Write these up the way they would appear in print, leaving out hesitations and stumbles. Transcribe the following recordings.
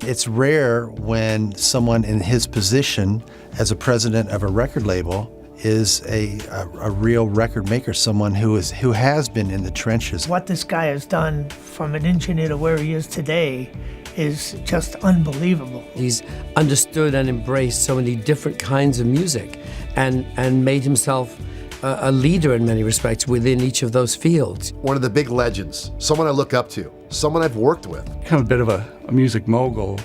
It's rare when someone in his position as a president of a record label is a real record maker, someone who has been in the trenches. What this guy has done from an engineer to where he is today is just unbelievable. He's understood and embraced so many different kinds of music and made himself a leader in many respects within each of those fields. One of the big legends, someone I look up to, someone I've worked with. Kind of a bit of a music mogul,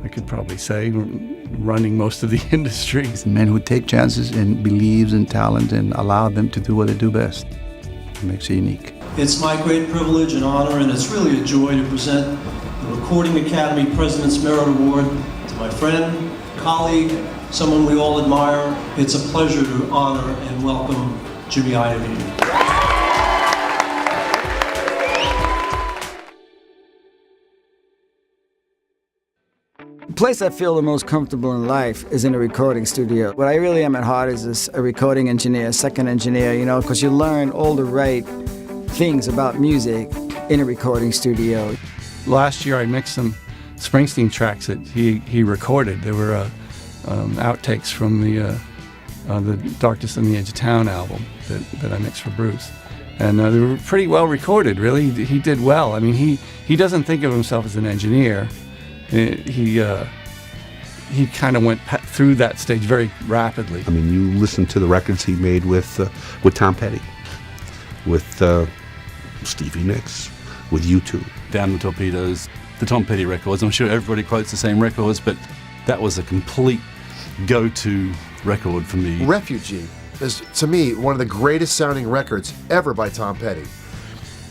I could probably say, running most of the industry. He's a man who takes chances and believes in talent and allows them to do what they do best. It makes it unique. It's my great privilege and honor, and it's really a joy to present the Recording Academy President's Merit Award to my friend, colleague, someone we all admire. It's a pleasure to honor and welcome Jimmy Iovine. The place I feel the most comfortable in life is in a recording studio. What I really am at heart is a recording engineer, second engineer, you know, because you learn all the right things about music in a recording studio. Last year I mixed some Springsteen tracks that he recorded. There were outtakes from the Darkness on the Edge of Town album that I mixed for Bruce. And they were pretty well recorded, really. He did well. I mean, he doesn't think of himself as an engineer. He kind of went through that stage very rapidly. I mean, you listen to the records he made with Tom Petty, with Stevie Nicks, with U2. Down the Torpedoes, the Tom Petty records. I'm sure everybody quotes the same records, but that was a complete go-to record for me. Refugee is, to me, one of the greatest sounding records ever by Tom Petty.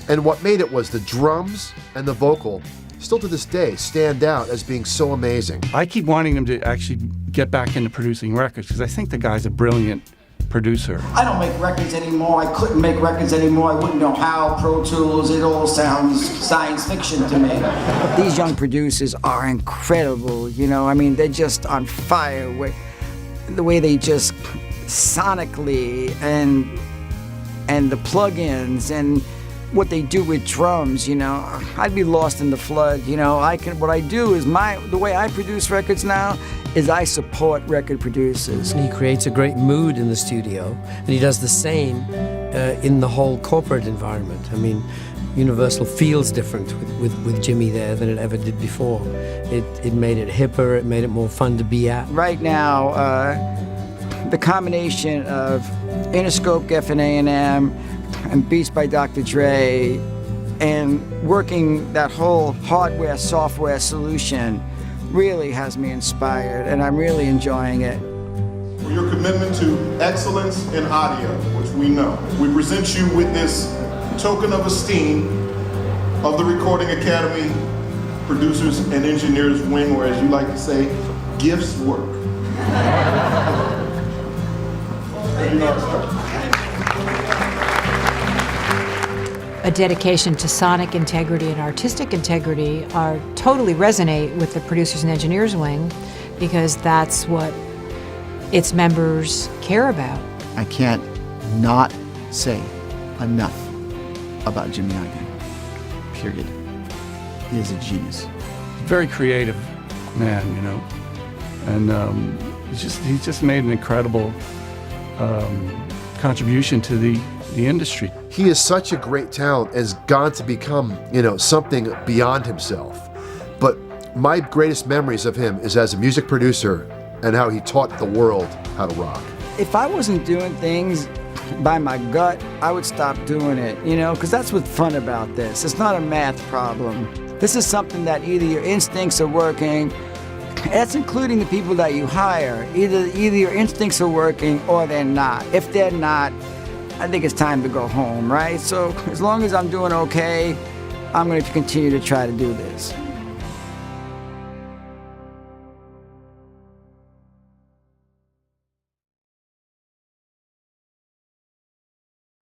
And what made it was the drums and the vocal still to this day stand out as being so amazing. I keep wanting him to actually get back into producing records because I think the guy's a brilliant producer. I don't make records anymore. I couldn't make records anymore. I wouldn't know how. Pro Tools, it all sounds science fiction to me. These young producers are incredible, you know. I mean, they're just on fire with the way they just sonically and the plugins and what they do with drums, you know. I'd be lost in the flood, you know. What I do is the way I produce records now is I support record producers. And he creates a great mood in the studio, and he does the same in the whole corporate environment. I mean, Universal feels different with Jimmy there than it ever did before. It made it hipper, it made it more fun to be at. Right now, the combination of Interscope, Geffen A&M, and Beats by Dr. Dre, and working that whole hardware, software solution really has me inspired, and I'm really enjoying it. For your commitment to excellence in audio, which we know, we present you with this token of esteem of the Recording Academy Producers and Engineers Wing, or as you like to say, gifts work. A dedication to sonic integrity and artistic integrity totally resonate with the Producers and Engineers Wing, because that's what its members care about. I can't not say enough about Jimmy Iovine, period. He is a genius. Very creative man, you know, and he's just made an incredible contribution to the industry. He is such a great talent, has gone to become, you know, something beyond himself. But my greatest memories of him is as a music producer and how he taught the world how to rock. If I wasn't doing things by my gut, I would stop doing it, you know, because that's what's fun about this. It's not a math problem. This is something that either your instincts are working, that's including the people that you hire. Either your instincts are working or they're not. If they're not, I think it's time to go home, right? So as long as I'm doing okay, I'm going to continue to try to do this.